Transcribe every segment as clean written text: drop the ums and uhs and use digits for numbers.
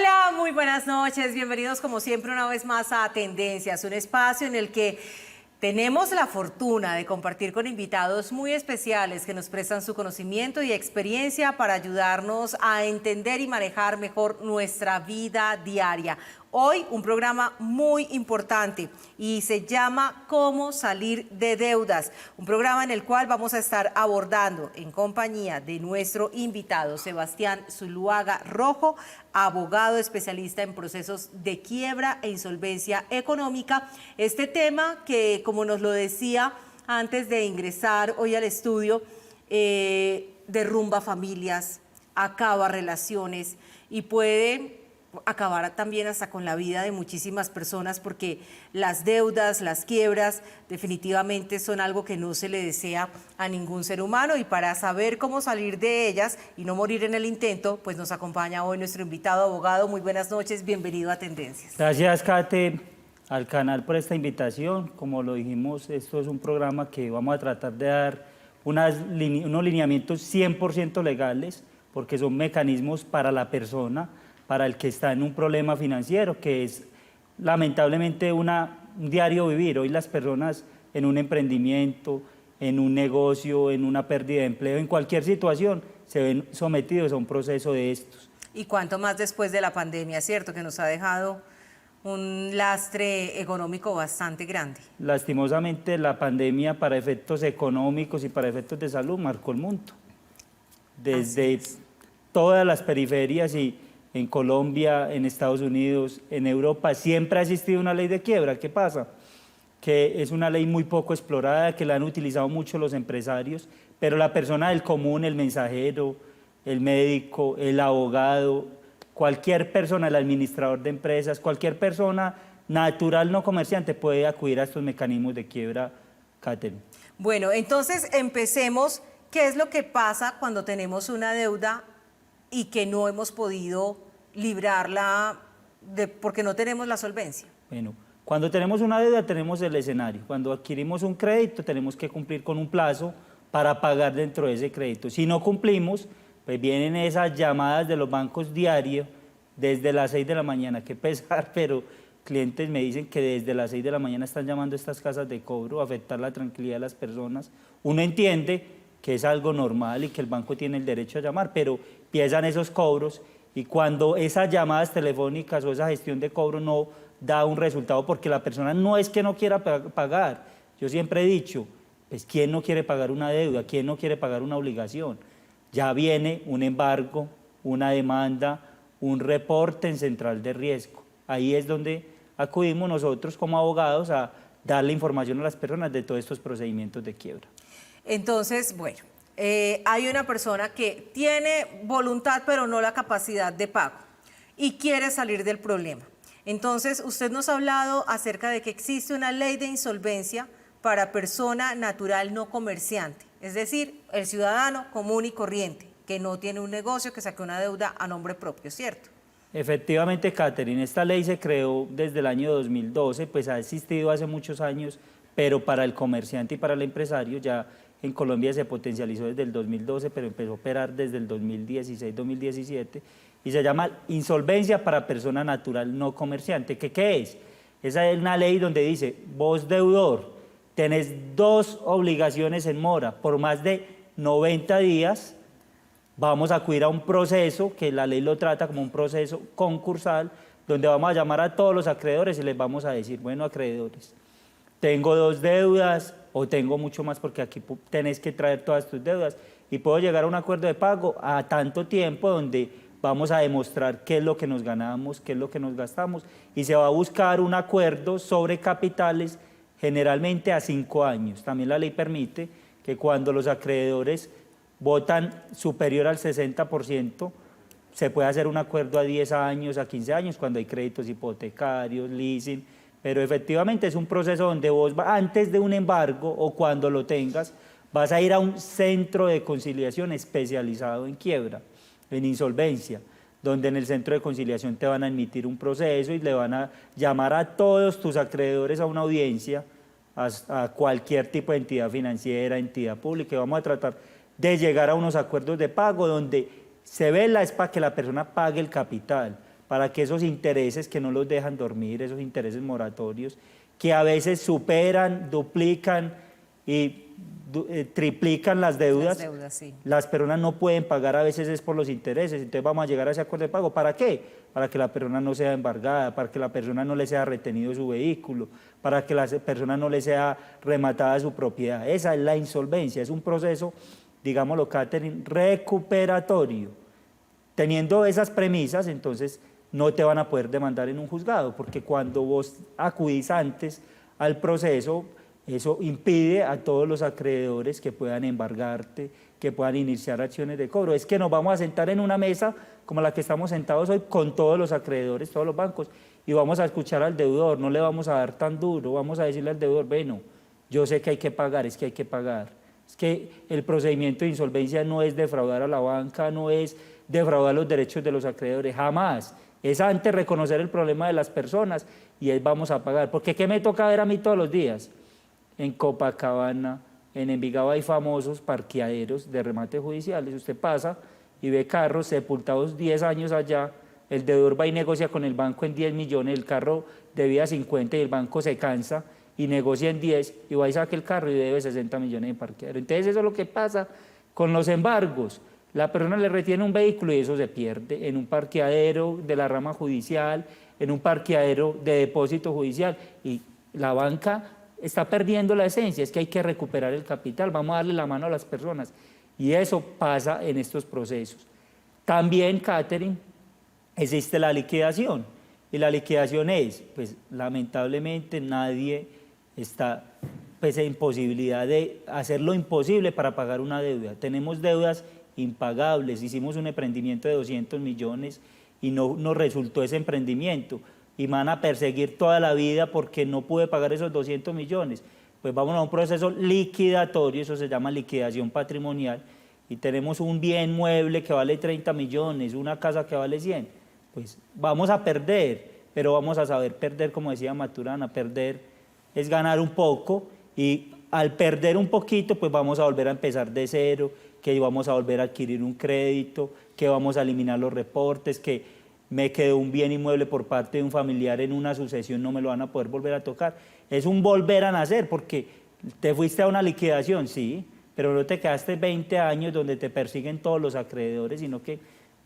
Hola, muy buenas noches. Bienvenidos como siempre una vez más a Tendencias, un espacio en el que tenemos la fortuna de compartir con invitados muy especiales que nos prestan su conocimiento y experiencia para ayudarnos a entender y manejar mejor nuestra vida diaria. Hoy un programa muy importante y se llama Cómo salir de deudas, un programa en el cual vamos a estar abordando en compañía de nuestro invitado Sebastián Zuluaga Rojo, abogado especialista en procesos de quiebra e insolvencia económica. Este tema que, como nos lo decía antes de ingresar hoy al estudio, derrumba familias, acaba relaciones y puede acabar también hasta con la vida de muchísimas personas, porque las deudas, las quiebras definitivamente son algo que no se le desea a ningún ser humano, y para saber cómo salir de ellas y no morir en el intento, pues nos acompaña hoy nuestro invitado abogado. Muy buenas noches, bienvenido a Tendencias. Gracias, Kate, al canal por esta invitación. Como lo dijimos, esto es un programa que vamos a tratar de dar unos lineamientos 100% legales, porque son mecanismos para la persona, para el que está en un problema financiero, que es lamentablemente un diario vivir. Hoy las personas en un emprendimiento, en un negocio, en una pérdida de empleo, en cualquier situación, se ven sometidos a un proceso de estos. Y cuánto más después de la pandemia, ¿cierto? Que nos ha dejado un lastre económico bastante grande. Lastimosamente, la pandemia, para efectos económicos y para efectos de salud, marcó el mundo. Desde todas las periferias, y en Colombia, en Estados Unidos, en Europa, siempre ha existido una ley de quiebra. ¿Qué pasa? Que es una ley muy poco explorada, que la han utilizado mucho los empresarios, pero la persona del común, el mensajero, el médico, el abogado, cualquier persona, el administrador de empresas, cualquier persona natural no comerciante puede acudir a estos mecanismos de quiebra, Catherine. Bueno, entonces empecemos. ¿Qué es lo que pasa cuando tenemos una deuda y que no hemos podido librarla porque no tenemos la solvencia? Bueno, cuando tenemos una deuda tenemos el escenario. Cuando adquirimos un crédito tenemos que cumplir con un plazo para pagar dentro de ese crédito. Si no cumplimos, pues vienen esas llamadas de los bancos diario desde las 6 de la mañana. Qué pesar, pero clientes me dicen que desde las 6 de la mañana están llamando a estas casas de cobro a afectar la tranquilidad de las personas. Uno entiende que es algo normal y que el banco tiene el derecho a llamar, pero empiezan esos cobros, y cuando esas llamadas telefónicas o esa gestión de cobro no da un resultado, porque la persona no es que no quiera pagar. Yo siempre he dicho, pues ¿quién no quiere pagar una deuda? ¿Quién no quiere pagar una obligación? Ya viene un embargo, una demanda, un reporte en central de riesgo. Ahí es donde acudimos nosotros como abogados a darle información a las personas de todos estos procedimientos de quiebra. Entonces, bueno, hay una persona que tiene voluntad pero no la capacidad de pago y quiere salir del problema. Entonces, usted nos ha hablado acerca de que existe una ley de insolvencia para persona natural no comerciante, es decir, el ciudadano común y corriente, que no tiene un negocio, que saque una deuda a nombre propio, ¿cierto? Efectivamente, Catherine, esta ley se creó desde el año 2012, pues ha existido hace muchos años, pero para el comerciante y para el empresario ya en Colombia se potencializó desde el 2012, pero empezó a operar desde el 2016-2017, y se llama insolvencia para persona natural no comerciante. ¿Qué es? Esa es una ley donde dice, vos deudor, tenés dos obligaciones en mora por más de 90 días, vamos a acudir a un proceso, que la ley lo trata como un proceso concursal, donde vamos a llamar a todos los acreedores y les vamos a decir, bueno, acreedores, tengo dos deudas o tengo mucho más, porque aquí tenés que traer todas tus deudas, y puedo llegar a un acuerdo de pago a tanto tiempo, donde vamos a demostrar qué es lo que nos ganamos, qué es lo que nos gastamos, y se va a buscar un acuerdo sobre capitales generalmente a 5 años. También la ley permite que cuando los acreedores votan superior al 60%, se puede hacer un acuerdo a 10 años, a 15 años, cuando hay créditos hipotecarios, leasing, pero efectivamente es un proceso donde vos, antes de un embargo o cuando lo tengas, vas a ir a un centro de conciliación especializado en quiebra, en insolvencia, donde en el centro de conciliación te van a emitir un proceso y le van a llamar a todos tus acreedores a una audiencia, a cualquier tipo de entidad financiera, entidad pública, y vamos a tratar de llegar a unos acuerdos de pago donde se vela es para que la persona pague el capital, para que esos intereses que no los dejan dormir, esos intereses moratorios, que a veces superan, duplican y triplican las deudas, sí. Las personas no pueden pagar, a veces es por los intereses, entonces vamos a llegar a ese acuerdo de pago. ¿Para qué? Para que la persona no sea embargada, para que la persona no le sea retenido su vehículo, para que la persona no le sea rematada su propiedad. Esa es la insolvencia, es un proceso, digámoslo, Catherine, recuperatorio. Teniendo esas premisas, entonces no te van a poder demandar en un juzgado, porque cuando vos acudís antes al proceso, eso impide a todos los acreedores que puedan embargarte, que puedan iniciar acciones de cobro. Es que nos vamos a sentar en una mesa como la que estamos sentados hoy con todos los acreedores, todos los bancos, y vamos a escuchar al deudor, no le vamos a dar tan duro, vamos a decirle al deudor, bueno, yo sé que hay que pagar, es que hay que pagar. Es que el procedimiento de insolvencia no es defraudar a la banca, no es defraudar los derechos de los acreedores, jamás. Es antes reconocer el problema de las personas y es vamos a pagar. Porque ¿qué me toca ver a mí todos los días? En Copacabana, en Envigado hay famosos parqueaderos de remate judiciales. Usted pasa y ve carros sepultados 10 años allá, el deudor va y negocia con el banco en 10 millones, el carro debía 50 y el banco se cansa y negocia en 10 y va y saca el carro y debe 60 millones de parqueadero. Entonces eso es lo que pasa con los embargos. La persona le retiene un vehículo y eso se pierde en un parqueadero de la rama judicial, en un parqueadero de depósito judicial y la banca está perdiendo la esencia, es que hay que recuperar el capital, vamos a darle la mano a las personas y eso pasa en estos procesos. También, Catherine, existe la liquidación y la liquidación es, pues lamentablemente nadie está pues, en posibilidad de hacer lo imposible para pagar una deuda. Tenemos deudas impagables, hicimos un emprendimiento de 200 millones y no nos resultó ese emprendimiento y me van a perseguir toda la vida porque no pude pagar esos 200 millones. Pues vamos a un proceso liquidatorio, eso se llama liquidación patrimonial, y tenemos un bien mueble que vale 30 millones, una casa que vale 100, pues vamos a perder, pero vamos a saber perder, como decía Maturana, perder es ganar un poco, y al perder un poquito, pues vamos a volver a empezar de cero, que vamos a volver a adquirir un crédito, que vamos a eliminar los reportes, que me quedó un bien inmueble por parte de un familiar en una sucesión, no me lo van a poder volver a tocar. Es un volver a nacer, porque te fuiste a una liquidación, sí, pero no te quedaste 20 años donde te persiguen todos los acreedores, sino que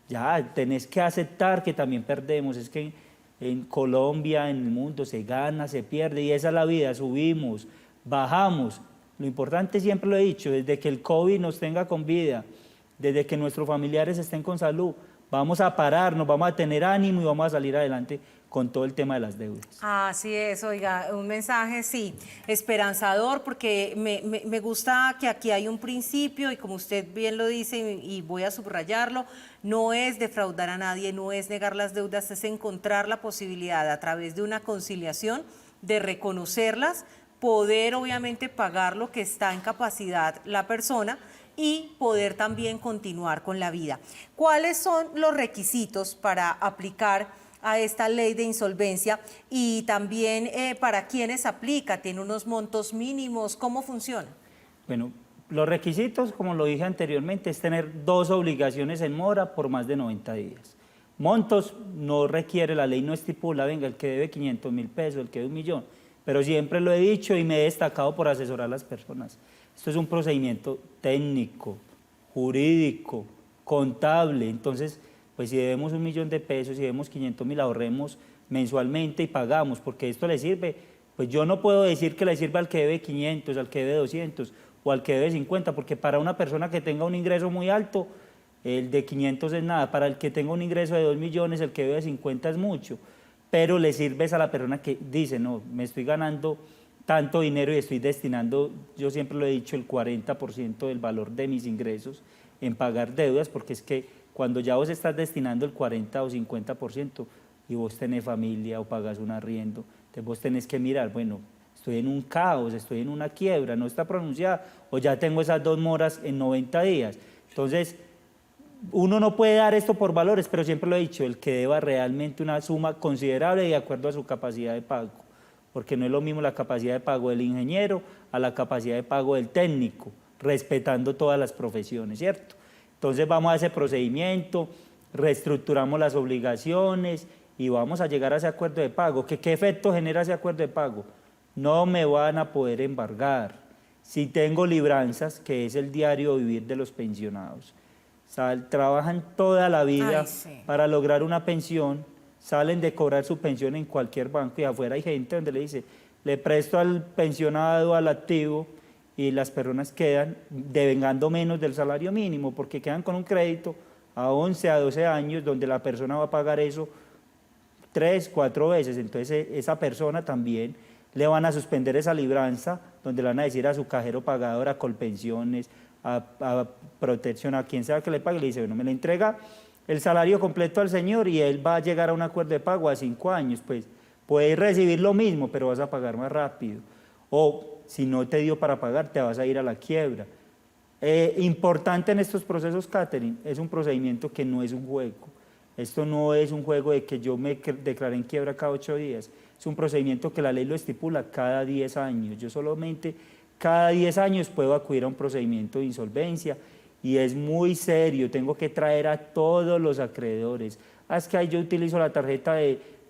ya tenés que aceptar que también perdemos. Es que en Colombia, en el mundo, se gana, se pierde, y esa es la vida, subimos, bajamos. Lo importante, siempre lo he dicho, desde que el COVID nos tenga con vida, desde que nuestros familiares estén con salud, vamos a pararnos, vamos a tener ánimo y vamos a salir adelante con todo el tema de las deudas. Así es, oiga, un mensaje, sí, esperanzador, porque me gusta que aquí hay un principio y como usted bien lo dice y voy a subrayarlo, no es defraudar a nadie, no es negar las deudas, es encontrar la posibilidad a través de una conciliación de reconocerlas, poder obviamente pagar lo que está en capacidad la persona y poder también continuar con la vida. ¿Cuáles son los requisitos para aplicar a esta ley de insolvencia y también para quienes aplica? ¿Tiene unos montos mínimos? ¿Cómo funciona? Bueno, los requisitos, como lo dije anteriormente, es tener 2 obligaciones en mora por más de 90 días. Montos no requiere, la ley no estipula, venga, el que debe 500.000 pesos, el que debe 1.000.000, pero siempre lo he dicho y me he destacado por asesorar a las personas. Esto es un procedimiento técnico, jurídico, contable, entonces, pues si debemos 1.000.000 de pesos, si debemos 500.000, ahorremos mensualmente y pagamos, porque esto le sirve, pues yo no puedo decir que le sirva al que debe 500, al que debe 200 o al que debe 50, porque para una persona que tenga un ingreso muy alto, el de 500 es nada, para el que tenga un ingreso de 2 millones, el que debe 50 es mucho, pero le sirve a la persona que dice, no, me estoy ganando tanto dinero y estoy destinando, yo siempre lo he dicho, el 40% del valor de mis ingresos en pagar deudas, porque es que cuando ya vos estás destinando el 40 o 50% y vos tenés familia o pagas un arriendo, entonces vos tenés que mirar, bueno, estoy en un caos, estoy en una quiebra, no está pronunciada, o ya tengo esas 2 moras en 90 días. Entonces, uno no puede dar esto por valores, pero siempre lo he dicho, el que deba realmente una suma considerable de acuerdo a su capacidad de pago, porque no es lo mismo la capacidad de pago del ingeniero a la capacidad de pago del técnico, respetando todas las profesiones, ¿cierto? Entonces vamos a ese procedimiento, reestructuramos las obligaciones y vamos a llegar a ese acuerdo de pago. ¿Qué efecto genera ese acuerdo de pago? No me van a poder embargar. Si tengo libranzas, que es el diario vivir de los pensionados, trabajan toda la vida para lograr una pensión, salen de cobrar su pensión en cualquier banco y afuera hay gente donde le dice, le presto al pensionado, al activo, y las personas quedan devengando menos del salario mínimo porque quedan con un crédito a 11, a 12 años donde la persona va a pagar eso 3, 4 veces. Entonces esa persona también le van a suspender esa libranza donde le van a decir a su cajero pagador, a Colpensiones, a Protección, a quien sea que le pague, le dice, bueno, me le entrega el salario completo al señor y él va a llegar a un acuerdo de pago a 5 años, pues puedes recibir lo mismo, pero vas a pagar más rápido. O si no te dio para pagar, te vas a ir a la quiebra. Importante en estos procesos, Catherine, es un procedimiento que no es un juego. Esto no es un juego de que yo me declaré en quiebra cada 8 días. Es un procedimiento que la ley lo estipula cada 10 años. Yo solamente cada 10 años puedo acudir a un procedimiento de insolvencia y es muy serio. Tengo que traer a todos los acreedores. Es que ahí yo utilizo la tarjeta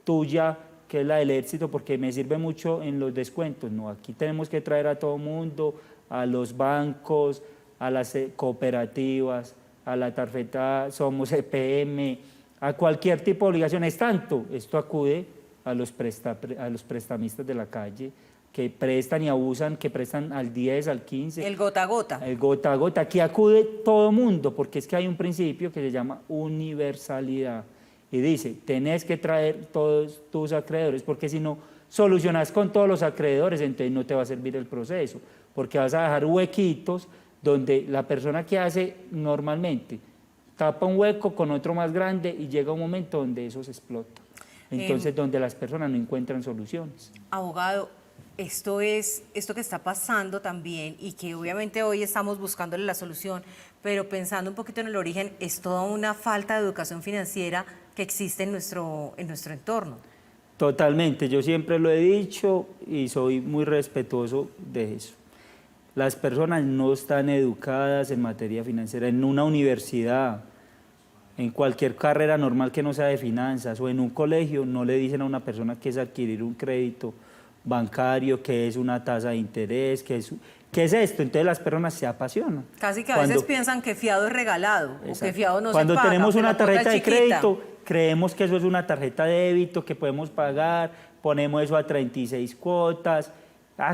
tuya, que es la del Éxito, porque me sirve mucho en los descuentos. No, aquí tenemos que traer a todo mundo, a los bancos, a las cooperativas, a la tarjeta Somos EPM, a cualquier tipo de obligación. Es tanto, esto acude a los prestamistas de la calle, que prestan y abusan, que prestan al 10, al 15. El gota a gota. El gota a gota. Aquí acude todo mundo, porque es que hay un principio que se llama universalidad. Y dice, tenés que traer todos tus acreedores, porque si no solucionas con todos los acreedores, entonces no te va a servir el proceso, porque vas a dejar huequitos donde la persona que hace normalmente tapa un hueco con otro más grande y llega un momento donde eso se explota. Entonces, donde las personas no encuentran soluciones. Abogado, esto que está pasando también y que obviamente hoy estamos buscándole la solución, pero pensando un poquito en el origen, es toda una falta de educación financiera que existe en nuestro entorno. Totalmente, yo siempre lo he dicho y soy muy respetuoso de eso. Las personas no están educadas en materia financiera. En una universidad, en cualquier carrera normal que no sea de finanzas o en un colegio, no le dicen a una persona qué es adquirir un crédito bancario, qué es una tasa de interés, qué es esto. Entonces las personas se apasionan. Casi que a veces piensan que fiado es regalado, o que fiado no se paga. Cuando tenemos una tarjeta de crédito, creemos que eso es una tarjeta de débito que podemos pagar, ponemos eso a 36 cuotas,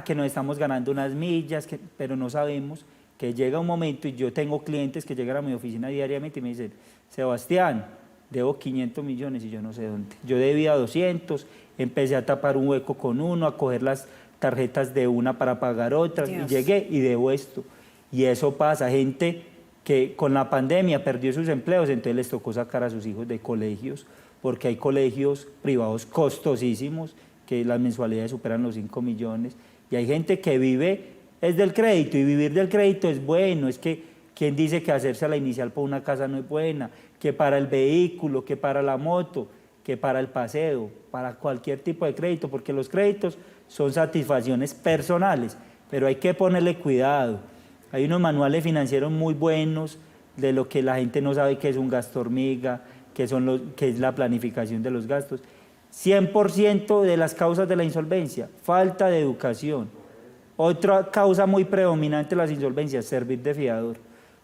que nos estamos ganando unas millas, pero no sabemos que llega un momento, y yo tengo clientes que llegan a mi oficina diariamente y me dicen, Sebastián, debo 500 millones y yo no sé dónde. Yo debía 200, empecé a tapar un hueco con uno, a coger las tarjetas de una para pagar otras, y llegué y debo esto. Y eso pasa, gente que con la pandemia perdió sus empleos, entonces les tocó sacar a sus hijos de colegios, porque hay colegios privados costosísimos, que las mensualidades superan los 5 millones, y hay gente que vive es del crédito, y vivir del crédito es bueno. Es que quien dice que hacerse a la inicial por una casa no es buena, que para el vehículo, que para la moto, que para el paseo, para cualquier tipo de crédito, porque los créditos son satisfacciones personales, pero hay que ponerle cuidado. Hay unos manuales financieros muy buenos de lo que la gente no sabe que es un gasto hormiga, que es la planificación de los gastos. 100% de las causas de la insolvencia, falta de educación. Otra causa muy predominante de las insolvencias, servir de fiador.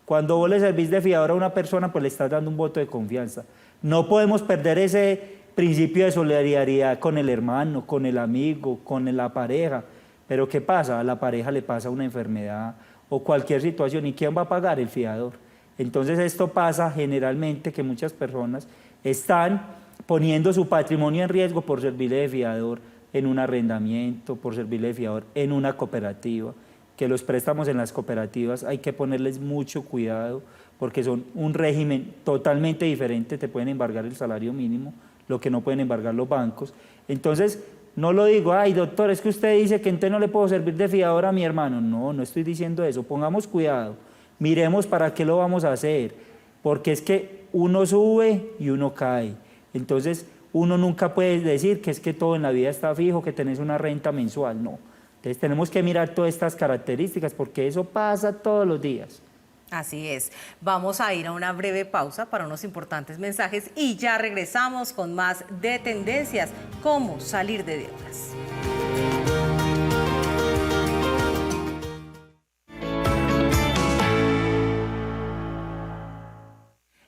Cuando vos le servís de fiador a una persona, pues le estás dando un voto de confianza. No podemos perder ese principio de solidaridad con el hermano, con el amigo, con la pareja. Pero ¿qué pasa? A la pareja le pasa una enfermedad o cualquier situación, ¿y quién va a pagar? El fiador. Entonces esto pasa generalmente que muchas personas están poniendo su patrimonio en riesgo por servirle de fiador en un arrendamiento, por servirle de fiador en una cooperativa, que los préstamos en las cooperativas hay que ponerles mucho cuidado porque son un régimen totalmente diferente, te pueden embargar el salario mínimo, lo que no pueden embargar los bancos. Entonces, no lo digo, ay doctor, es que usted dice que entonces no le puedo servir de fiador a mi hermano. No, no estoy diciendo eso, pongamos cuidado, miremos para qué lo vamos a hacer, porque es que uno sube y uno cae. Entonces, uno nunca puede decir que es que todo en la vida está fijo, que tenés una renta mensual, no. Entonces tenemos que mirar todas estas características porque eso pasa todos los días. Así es. Vamos a ir a una breve pausa para unos importantes mensajes y ya regresamos con más de Tendencias, cómo salir de deudas.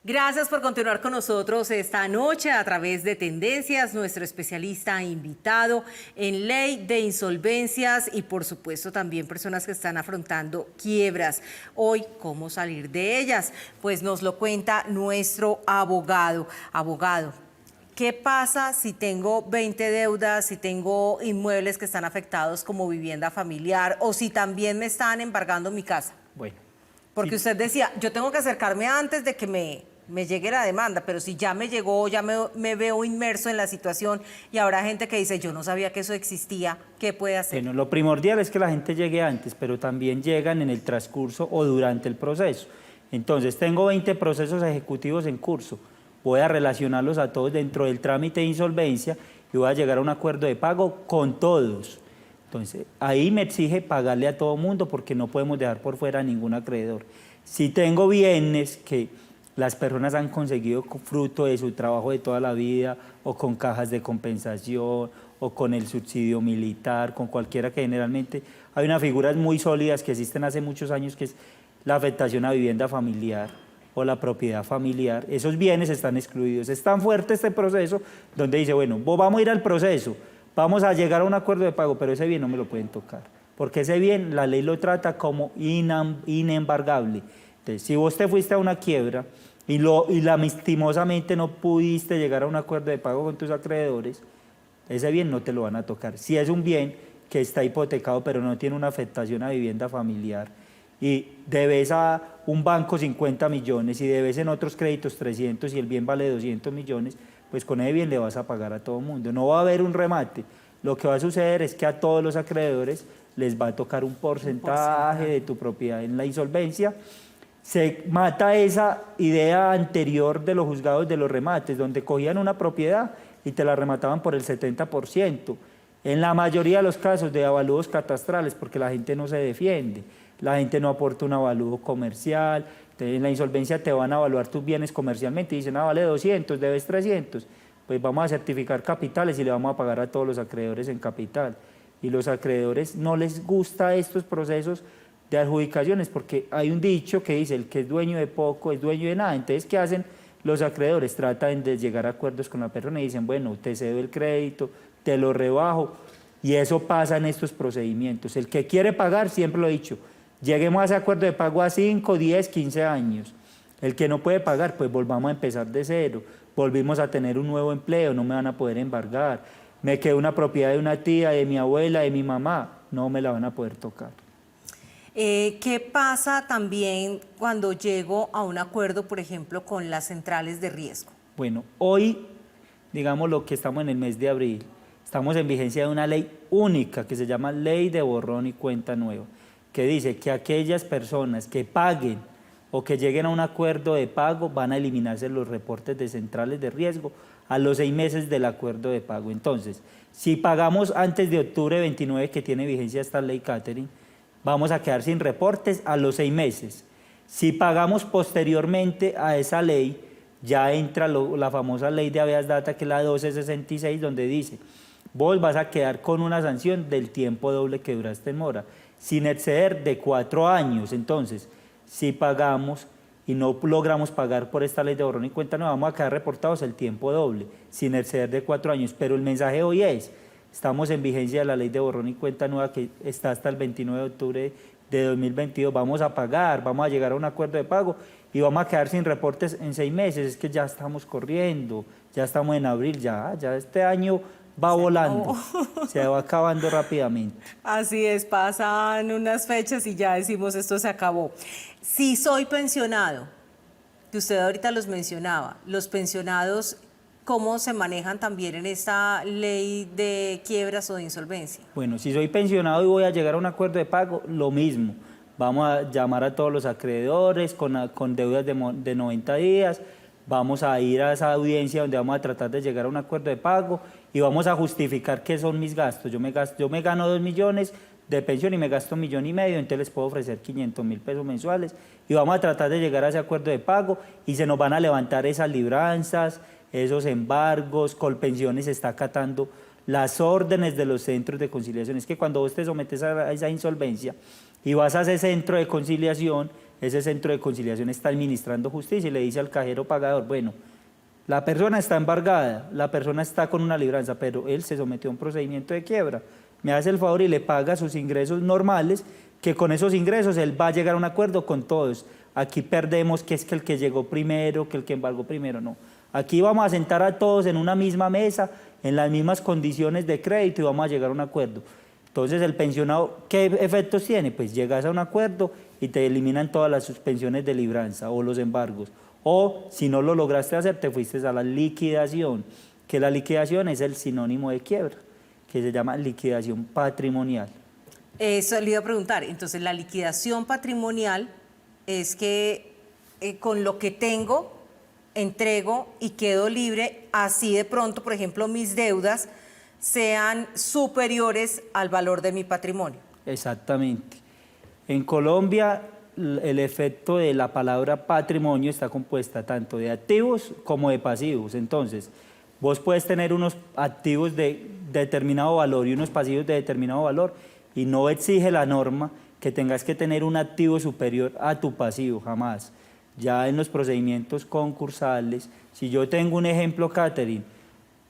Gracias por continuar con nosotros esta noche a través de Tendencias, nuestro especialista invitado en ley de insolvencias y por supuesto también personas que están afrontando quiebras. Hoy, ¿cómo salir de ellas? Pues nos lo cuenta nuestro abogado. Abogado, ¿qué pasa si tengo 20 deudas, si tengo inmuebles que están afectados como vivienda familiar o si también me están embargando mi casa? Bueno. Porque usted decía, yo tengo que acercarme antes de que me llegue la demanda, pero si ya me llegó, ya me veo inmerso en la situación y habrá gente que dice, yo no sabía que eso existía, ¿qué puede hacer? Bueno, lo primordial es que la gente llegue antes, pero también llegan en el transcurso o durante el proceso. Entonces, tengo 20 procesos ejecutivos en curso, voy a relacionarlos a todos dentro del trámite de insolvencia y voy a llegar a un acuerdo de pago con todos. Entonces, ahí me exige pagarle a todo mundo porque no podemos dejar por fuera a ningún acreedor. Si tengo bienes que las personas han conseguido fruto de su trabajo de toda la vida o con cajas de compensación o con el subsidio militar, con cualquiera que generalmente hay unas figuras muy sólidas que existen hace muchos años que es la afectación a vivienda familiar o la propiedad familiar, esos bienes están excluidos. Es tan fuerte este proceso donde dice, bueno, vamos a ir al proceso, vamos a llegar a un acuerdo de pago, pero ese bien no me lo pueden tocar, porque ese bien la ley lo trata como inembargable. Entonces, si vos te fuiste a una quiebra y lastimosamente no pudiste llegar a un acuerdo de pago con tus acreedores, ese bien no te lo van a tocar. Si es un bien que está hipotecado pero no tiene una afectación a vivienda familiar y debes a un banco 50 millones y debes en otros créditos 300 y el bien vale 200 millones, pues con ese bien le vas a pagar a todo el mundo. No va a haber un remate. Lo que va a suceder es que a todos los acreedores les va a tocar un porcentaje de tu propiedad en la insolvencia. Se mata esa idea anterior de los juzgados de los remates, donde cogían una propiedad y te la remataban por el 70%. En la mayoría de los casos de avalúos catastrales, porque la gente no se defiende, la gente no aporta un avalúo comercial. En la insolvencia te van a evaluar tus bienes comercialmente y dicen, vale 200, debes 300. Pues vamos a certificar capitales y le vamos a pagar a todos los acreedores en capital. Y los acreedores no les gusta estos procesos de adjudicaciones porque hay un dicho que dice, el que es dueño de poco es dueño de nada. Entonces, ¿qué hacen los acreedores? Tratan de llegar a acuerdos con la persona y dicen, bueno, te cedo el crédito, te lo rebajo. Y eso pasa en estos procedimientos. El que quiere pagar, siempre lo he dicho, lleguemos a ese acuerdo de pago a 5, 10, 15 años. El que no puede pagar, pues volvamos a empezar de cero. Volvimos a tener un nuevo empleo, no me van a poder embargar. Me quedó una propiedad de una tía, de mi abuela, de mi mamá, no me la van a poder tocar. ¿Qué pasa también cuando llego a un acuerdo, por ejemplo, con las centrales de riesgo? Bueno, hoy, digamos lo que estamos en el mes de abril, estamos en vigencia de una ley única que se llama Ley de Borrón y Cuenta Nueva, que dice que aquellas personas que paguen o que lleguen a un acuerdo de pago van a eliminarse los reportes de centrales de riesgo a los 6 meses del acuerdo de pago. Entonces, si pagamos antes de octubre 29, que tiene vigencia esta ley, Catherine, vamos a quedar sin reportes a los 6 meses. Si pagamos posteriormente a esa ley, ya entra la famosa ley de habeas data, que es la 1266, donde dice, vos vas a quedar con una sanción del tiempo doble que duraste en mora, sin exceder de 4 años. Entonces, si pagamos y no logramos pagar por esta ley de borrón y cuenta nueva, vamos a quedar reportados el tiempo doble, sin exceder de 4 años. Pero el mensaje hoy es, estamos en vigencia de la ley de borrón y cuenta nueva que está hasta el 29 de octubre de 2022. Vamos a pagar, vamos a llegar a un acuerdo de pago y vamos a quedar sin reportes en 6 meses. Es que ya estamos corriendo, ya estamos en abril, ya este año va volando, se va acabando rápidamente. Así es, pasan unas fechas y ya decimos esto se acabó. Si soy pensionado, que usted ahorita los mencionaba, los pensionados, ¿cómo se manejan también en esta ley de quiebras o de insolvencia? Bueno, si soy pensionado y voy a llegar a un acuerdo de pago, lo mismo. Vamos a llamar a todos los acreedores con deudas de 90 días, vamos a ir a esa audiencia donde vamos a tratar de llegar a un acuerdo de pago y vamos a justificar qué son mis gastos. Yo me gano 2 millones, de pensión y me gasto 1,5 millones, entonces les puedo ofrecer 500.000 pesos mensuales y vamos a tratar de llegar a ese acuerdo de pago y se nos van a levantar esas libranzas, esos embargos. Colpensiones está acatando las órdenes de los centros de conciliación. Es que cuando vos te sometes a esa insolvencia y vas a ese centro de conciliación, ese centro de conciliación está administrando justicia y le dice al cajero pagador, bueno, la persona está embargada, la persona está con una libranza, pero él se sometió a un procedimiento de quiebra. Me hace el favor y le paga sus ingresos normales, que con esos ingresos él va a llegar a un acuerdo con todos. Aquí perdemos que es que el que llegó primero, que el que embargó primero, no. Aquí vamos a sentar a todos en una misma mesa, en las mismas condiciones de crédito y vamos a llegar a un acuerdo. Entonces, el pensionado, ¿qué efectos tiene? Pues llegas a un acuerdo y te eliminan todas las suspensiones de libranza o los embargos. O, si no lo lograste hacer, te fuiste a la liquidación, que la liquidación es el sinónimo de quiebra, que se llama liquidación patrimonial. Eso le iba a preguntar. Entonces, la liquidación patrimonial es que con lo que tengo, entrego y quedo libre, así de pronto, por ejemplo, mis deudas sean superiores al valor de mi patrimonio. Exactamente. En Colombia, el efecto de la palabra patrimonio está compuesta tanto de activos como de pasivos. Entonces, vos puedes tener unos activos de determinado valor y unos pasivos de determinado valor y no exige la norma que tengas que tener un activo superior a tu pasivo, jamás. Ya en los procedimientos concursales, si yo tengo un ejemplo, Catherine,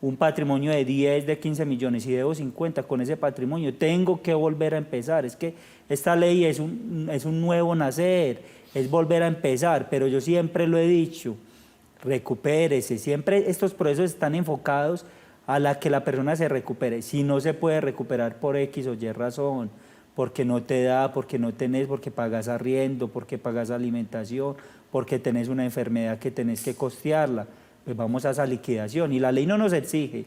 un patrimonio de 10, de 15 millones y debo 50 con ese patrimonio, tengo que volver a empezar. Es que esta ley es un nuevo nacer, es volver a empezar, pero yo siempre lo he dicho, recupérese, siempre estos procesos están enfocados a la que la persona se recupere. Si no se puede recuperar por X o Y razón, porque no te da, porque no tenés, porque pagas arriendo, porque pagas alimentación, porque tenés una enfermedad que tenés que costearla, pues vamos a esa liquidación. Y la ley no nos exige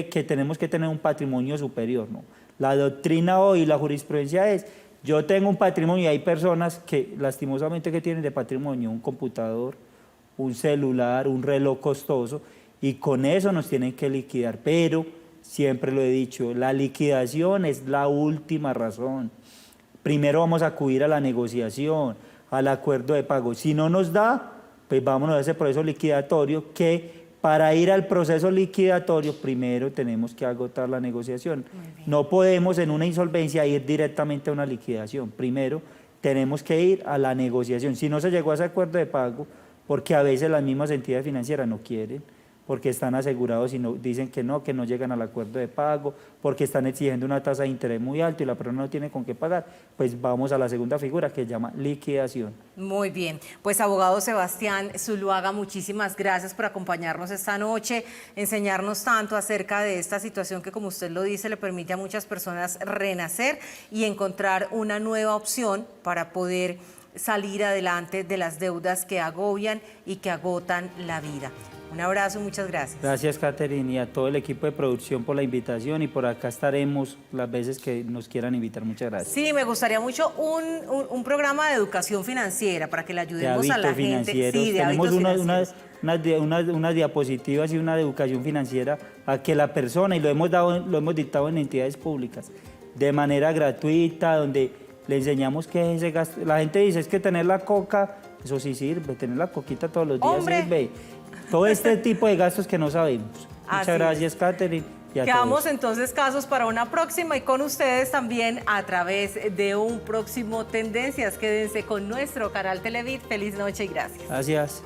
que tenemos que tener un patrimonio superior, no. La doctrina hoy, la jurisprudencia es, yo tengo un patrimonio y hay personas que lastimosamente que tienen de patrimonio un computador, un celular, un reloj costoso, y con eso nos tienen que liquidar. Pero, siempre lo he dicho, la liquidación es la última razón. Primero vamos a acudir a la negociación, al acuerdo de pago. Si no nos da, pues vámonos a ese proceso liquidatorio, que para ir al proceso liquidatorio primero tenemos que agotar la negociación. No podemos en una insolvencia ir directamente a una liquidación. Primero tenemos que ir a la negociación. Si no se llegó a ese acuerdo de pago, porque a veces las mismas entidades financieras no quieren, porque están asegurados y no, dicen que no llegan al acuerdo de pago, porque están exigiendo una tasa de interés muy alta y la persona no tiene con qué pagar, pues vamos a la segunda figura que se llama liquidación. Muy bien, pues abogado Sebastián Zuluaga, muchísimas gracias por acompañarnos esta noche, enseñarnos tanto acerca de esta situación que, como usted lo dice, le permite a muchas personas renacer y encontrar una nueva opción para poder salir adelante de las deudas que agobian y que agotan la vida. Un abrazo, muchas gracias. Gracias, Catherine, y a todo el equipo de producción por la invitación, y por acá estaremos las veces que nos quieran invitar. Muchas gracias. Sí, me gustaría mucho un programa de educación financiera para que le ayudemos a la gente. Sí, tenemos unas diapositivas y una de educación financiera a que la persona, y lo hemos dictado en entidades públicas, de manera gratuita, donde le enseñamos qué es ese gasto. La gente dice, es que tener la coca, eso sí sirve, tener la coquita todos los días sirve. Todo este tipo de gastos que no sabemos. Muchas gracias, Catherine. Quedamos entonces casos para una próxima y con ustedes también a través de un próximo Tendencias. Quédense con nuestro canal Televid. Feliz noche y gracias. Gracias.